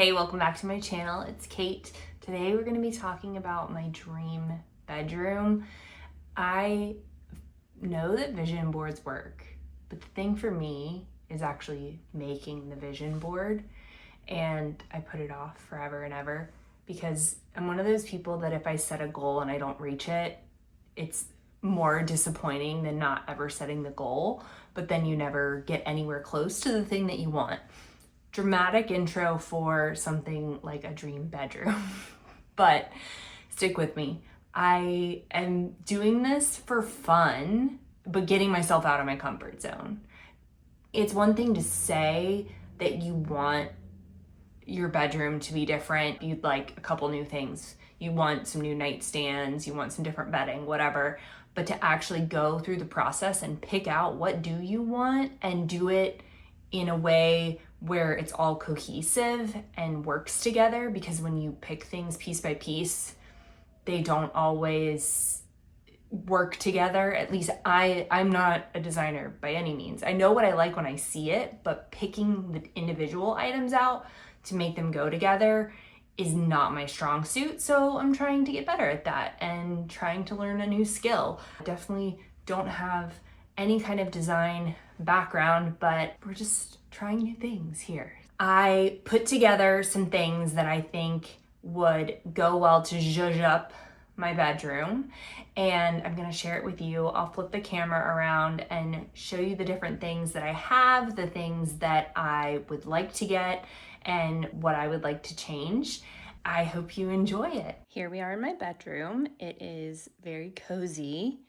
Hey, welcome back to my channel. It's Kate. Today we're going to be talking about my dream bedroom. I know that vision boards work, but the thing for me is actually making the vision board, and I put it off forever and ever because I'm one of those people that if I set a goal and I don't reach it, it's more disappointing than not ever setting the goal, but then you never get anywhere close to the thing that you want. Dramatic intro for something like a dream bedroom, but stick with me. I am doing this for fun, but getting myself out of my comfort zone. It's one thing to say that you want your bedroom to be different. You'd like a couple new things. You want some new nightstands, you want some different bedding, whatever. But to actually go through the process and pick out what do you want and do it in a way where it's all cohesive and works together, because when you pick things piece by piece, they don't always work together. At least I'm not a designer by any means. I know what I like when I see it, but picking the individual items out to make them go together is not my strong suit. So I'm trying to get better at that and trying to learn a new skill. I definitely don't have any kind of design background, but we're just trying new things here. I put together some things that I think would go well to zhuzh up my bedroom, and I'm gonna share it with you. I'll flip the camera around and show you the different things that I have, the things that I would like to get, and what I would like to change. I hope you enjoy it. Here we are in my bedroom. It is very cozy,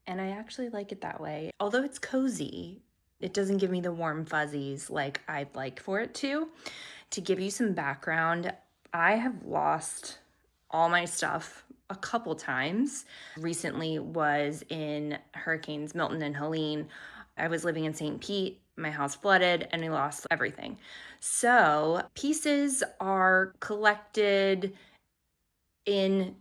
and I actually like it that way. Although it's cozy, it doesn't give me the warm fuzzies like I'd like for it to. To give you some background, I have lost all my stuff a couple times. Recently was in Hurricanes Milton and Helene. I was living in St. Pete, my house flooded, and I lost everything. So pieces are collected in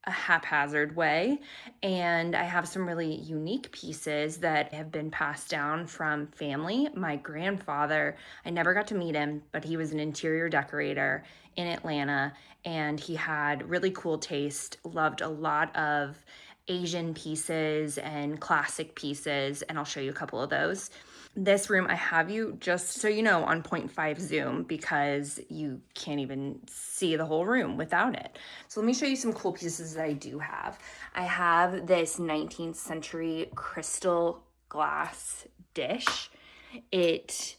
a haphazard way, and I have some really unique pieces that have been passed down from family. My grandfather, I never got to meet him, but he was an interior decorator in Atlanta, and he had really cool taste, loved a lot of Asian pieces and classic pieces, and I'll show you a couple of those. This room, I have you, just so you know, on 0.5 zoom because you can't even see the whole room without it. So let me show you some cool pieces that I do have. I have this 19th century crystal glass dish. It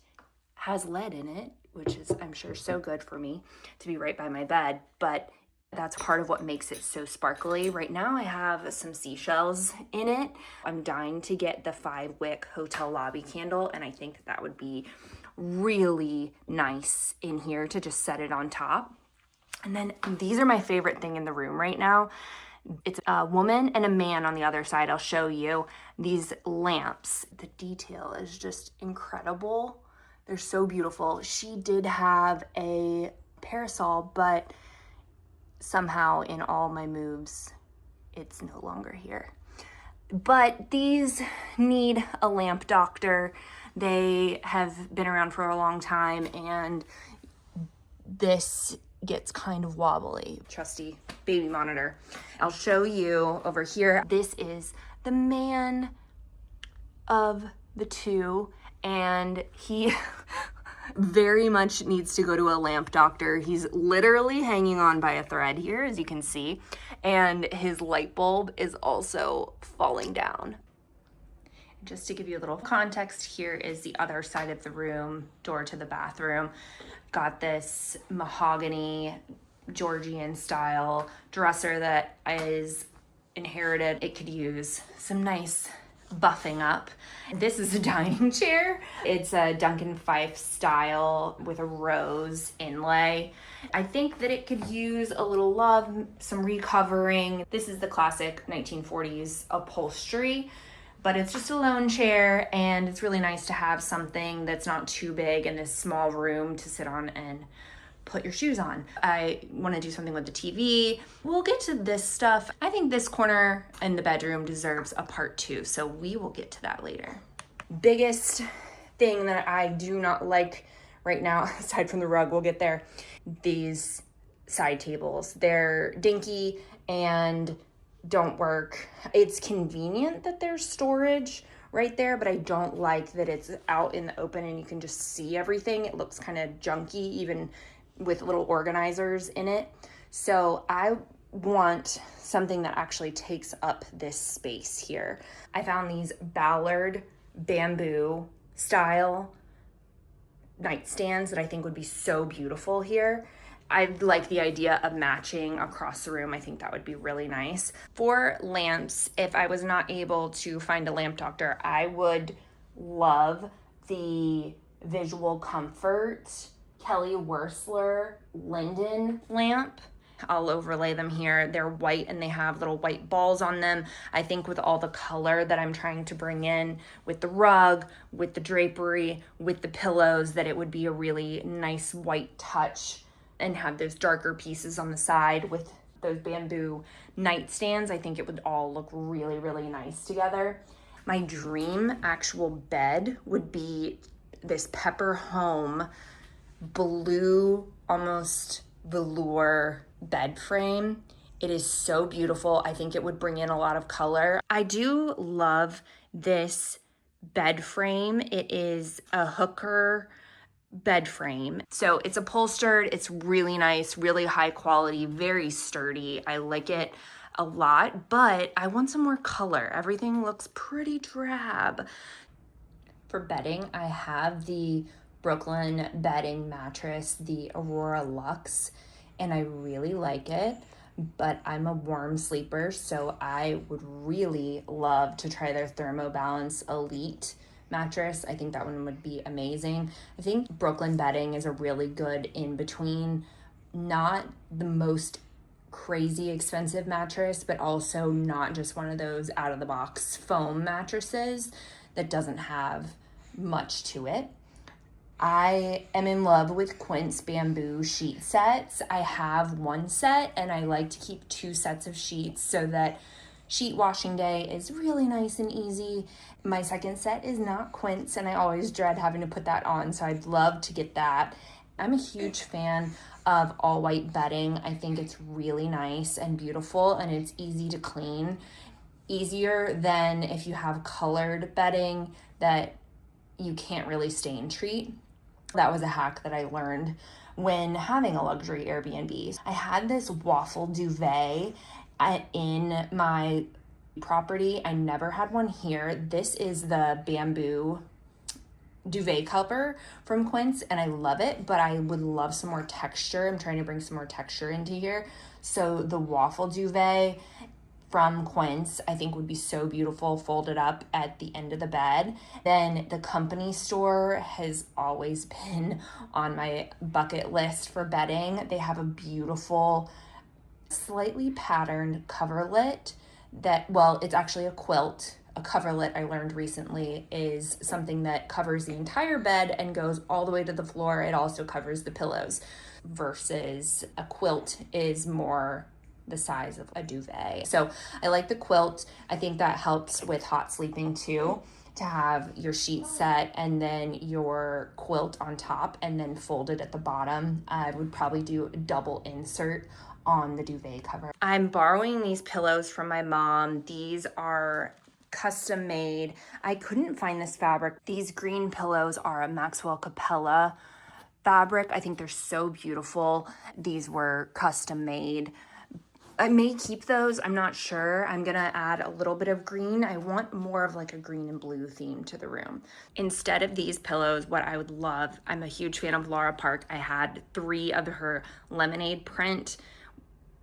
has lead in it, which is, I'm sure, so good for me to be right by my bed, but that's part of what makes it so sparkly. Right now I have some seashells in it. I'm dying to get the 5-wick hotel lobby candle, and I think that would be really nice in here to just set it on top. And then these are my favorite thing in the room right now. It's a woman and a man on the other side. I'll show you these lamps. The detail is just incredible. They're so beautiful. She did have a parasol, but somehow in all my moves, it's no longer here. But these need a lamp doctor. They have been around for a long time, and this gets kind of wobbly. Trusty baby monitor. I'll show you over here. This is the man of the two, and he very much needs to go to a lamp doctor. He's literally hanging on by a thread here, as you can see, and his light bulb is also falling down. Just to give you a little context, here is the other side of the room, door to the bathroom. Got this mahogany Georgian style dresser that is inherited. It could use some nice buffing up. This is a dining chair. It's a Duncan Fife style with a rose inlay. I think that it could use a little love, some recovering. This is the classic 1940s upholstery, but it's just a lone chair, and it's really nice to have something that's not too big in this small room to sit on and put your shoes on. I want to do something with the TV. We'll get to this stuff. I think this corner in the bedroom deserves a part 2, so we will get to that later. Biggest thing that I do not like right now, aside from the rug, we'll get there. These side tables, they're dinky and don't work. It's convenient that there's storage right there, but I don't like that it's out in the open and you can just see everything. It looks kind of junky, even with little organizers in it. So I want something that actually takes up this space here. I found these Ballard bamboo style nightstands that I think would be so beautiful here. I like the idea of matching across the room. I think that would be really nice. For lamps, if I was not able to find a lamp doctor, I would love the Visual Comfort Kelly Wearstler Linden lamp. I'll overlay them here. They're white and they have little white balls on them. I think with all the color that I'm trying to bring in with the rug, with the drapery, with the pillows, that it would be a really nice white touch, and have those darker pieces on the side with those bamboo nightstands. I think it would all look really, really nice together. My dream actual bed would be this Pepper Home blue, almost velour bed frame. It is so beautiful. I think it would bring in a lot of color. I do love this bed frame. It is a hooker bed frame. So it's upholstered. It's really nice, really high quality, very sturdy. I like it a lot, but I want some more color. Everything looks pretty drab. For bedding, I have the Brooklyn bedding mattress, the Aurora Luxe, and I really like it, but I'm a warm sleeper, so I would really love to try their ThermoBalance Elite mattress. I think that one would be amazing. I think Brooklyn bedding is a really good in-between, not the most crazy expensive mattress, but also not just one of those out-of-the-box foam mattresses that doesn't have much to it. I am in love with Quince bamboo sheet sets. I have one set and I like to keep 2 sets of sheets so that sheet washing day is really nice and easy. My second set is not Quince and I always dread having to put that on, so I'd love to get that. I'm a huge fan of all white bedding. I think it's really nice and beautiful and it's easy to clean. Easier than if you have colored bedding that you can't really stain treat. That was a hack that I learned when having a luxury Airbnb. I had this waffle duvet in my property. I never had one here. This is the bamboo duvet cover from Quince and I love it, but I would love some more texture. I'm trying to bring some more texture into here. So the waffle duvet from Quince I think would be so beautiful folded up at the end of the bed. Then the Company store has always been on my bucket list for bedding. They have a beautiful slightly patterned coverlet that, well, it's actually a quilt. A coverlet, I learned recently, is something that covers the entire bed and goes all the way to the floor. It also covers the pillows, versus a quilt is more the size of a duvet. So I like the quilt. I think that helps with hot sleeping too, to have your sheet set and then your quilt on top and then folded at the bottom. I would probably do a double insert on the duvet cover. I'm borrowing these pillows from my mom. These are custom made. I couldn't find this fabric. These green pillows are a Maxwell Capella fabric. I think they're so beautiful. These were custom made. I may keep those, I'm not sure. I'm gonna add a little bit of green. I want more of like a green and blue theme to the room. Instead of these pillows, what I would love, I'm a huge fan of Laura Park. I had 3 of her lemonade print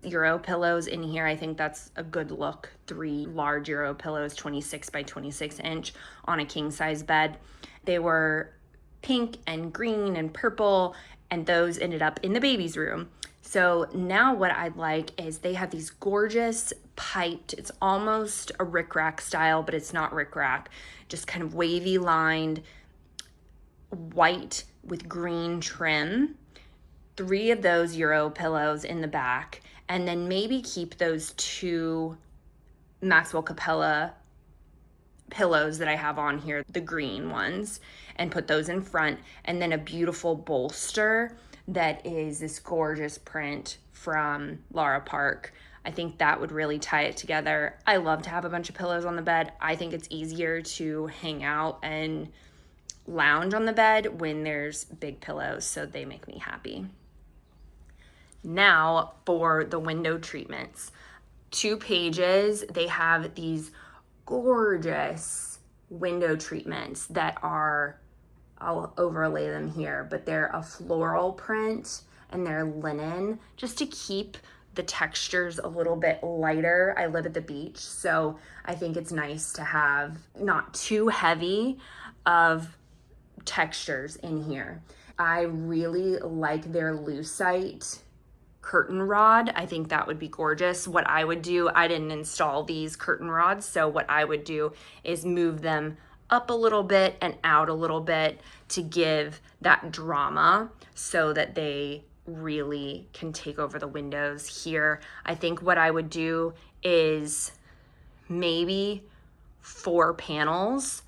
Euro pillows in here. I think that's a good look. 3 large Euro pillows, 26 by 26 inch on a king size bed. They were pink and green and purple, and those ended up in the baby's room. So now what I'd like is they have these gorgeous piped, it's almost a rickrack style, but it's not rickrack, just kind of wavy lined, white with green trim. 3 of those Euro pillows in the back, and then maybe keep those 2 Maxwell Capella pillows that I have on here, the green ones, and put those in front, and then a beautiful bolster that is this gorgeous print from Lara Park. I think that would really tie it together. I love to have a bunch of pillows on the bed. I think it's easier to hang out and lounge on the bed when there's big pillows, so they make me happy. Now for the window treatments. 2 pages, they have these gorgeous window treatments that are, I'll overlay them here, but they're a floral print and they're linen, just to keep the textures a little bit lighter. I live at the beach, so I think it's nice to have not too heavy of textures in here. I really like their lucite curtain rod. I think that would be gorgeous. What I would do, I didn't install these curtain rods, so what I would do is move them up a little bit and out a little bit to give that drama so that they really can take over the windows here. I think what I would do is maybe 4 panels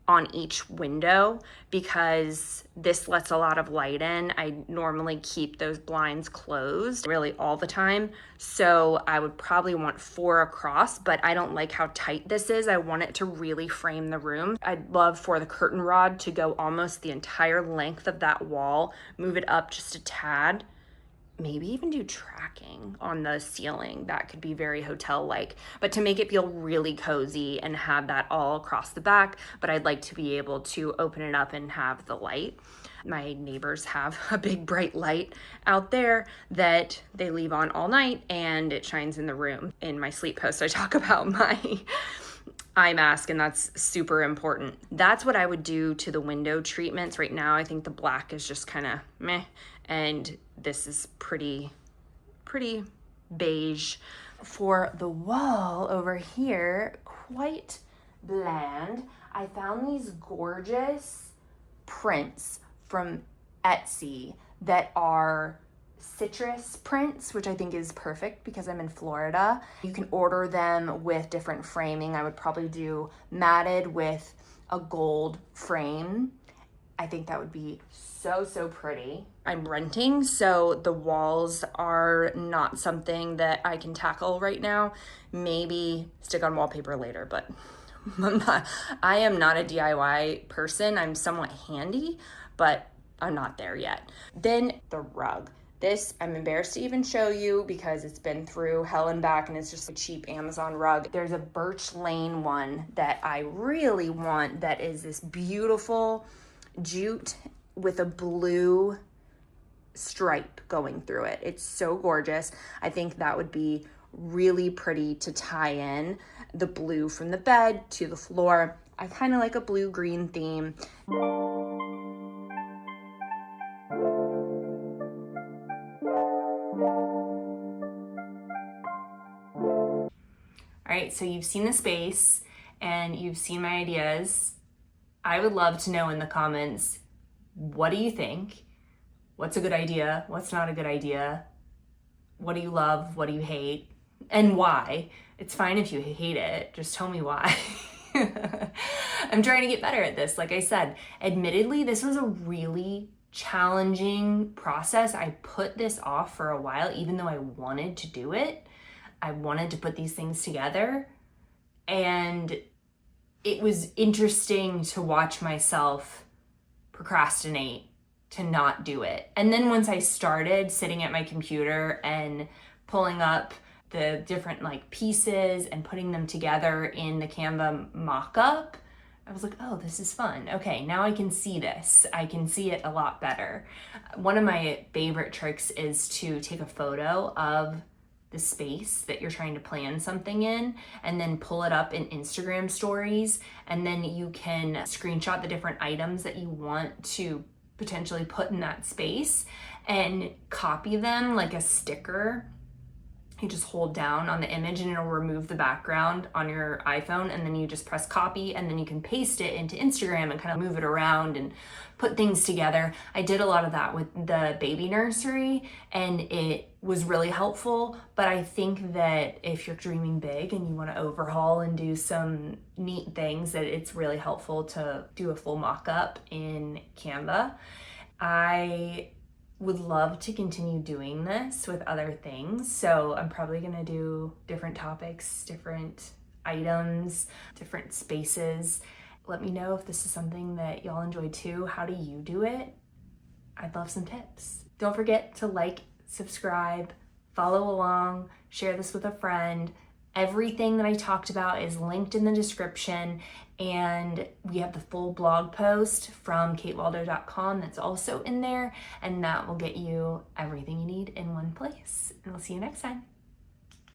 on each window, because this lets a lot of light in. I normally keep those blinds closed really all the time, so I would probably want 4 across, but I don't like how tight this is. I want it to really frame the room. I'd love for the curtain rod to go almost the entire length of that wall, move it up just a tad, maybe even do tracking on the ceiling. That could be very hotel-like, but to make it feel really cozy and have that all across the back. But I'd like to be able to open it up and have the light. My neighbors have a big bright light out there that they leave on all night, and it shines in the room. In my sleep post, I talk about my eye mask, and that's super important. That's what I would do to the window treatments. Right now, I think the black is just kind of meh, and this is pretty beige. For the wall over here, quite bland. I found these gorgeous prints from Etsy that are citrus prints, which I think is perfect because I'm in Florida. You can order them with different framing. I would probably do matted with a gold frame. I think that would be so pretty. I'm renting, so the walls are not something that I can tackle right now. Maybe stick on wallpaper later, but I am not a DIY person. I'm somewhat handy, but I'm not there yet. Then the rug. This, I'm embarrassed to even show you because it's been through hell and back, and it's just a cheap Amazon rug. There's a Birch Lane one that I really want that is this beautiful jute with a blue stripe going through it. It's so gorgeous. I think that would be really pretty to tie in the blue from the bed to the floor. I kind of like a blue-green theme. All right, so you've seen the space and you've seen my ideas. I would love to know in the comments, what do you think? What's a good idea? What's not a good idea? What do you love? What do you hate? And why? It's fine if you hate it, just tell me why. I'm trying to get better at this. Like I said, admittedly, this was a really challenging process. I put this off for a while, even though I wanted to do it. I wanted to put these things together, and it was interesting to watch myself procrastinate to not do it. And then once I started sitting at my computer and pulling up the different like pieces and putting them together in the Canva mock-up, I was like, oh, this is fun. Okay, now I can see this. I can see it a lot better. One of my favorite tricks is to take a photo of the space that you're trying to plan something in, and then pull it up in Instagram stories, and then you can screenshot the different items that you want to potentially put in that space and copy them like a sticker You just hold down on the image and it'll remove the background on your iPhone, and then you just press copy, and then you can paste it into Instagram and kind of move it around and put things together. I did a lot of that with the baby nursery and it was really helpful, but I think that if you're dreaming big and you want to overhaul and do some neat things, that it's really helpful to do a full mock-up in Canva. I would love to continue doing this with other things. So I'm probably gonna do different topics, different items, different spaces. Let me know if this is something that y'all enjoy too. How do you do it? I'd love some tips. Don't forget to like, subscribe, follow along, share this with a friend. Everything that I talked about is linked in the description, and we have the full blog post from katewaldo.com that's also in there, and that will get you everything you need in one place. And we'll see you next time.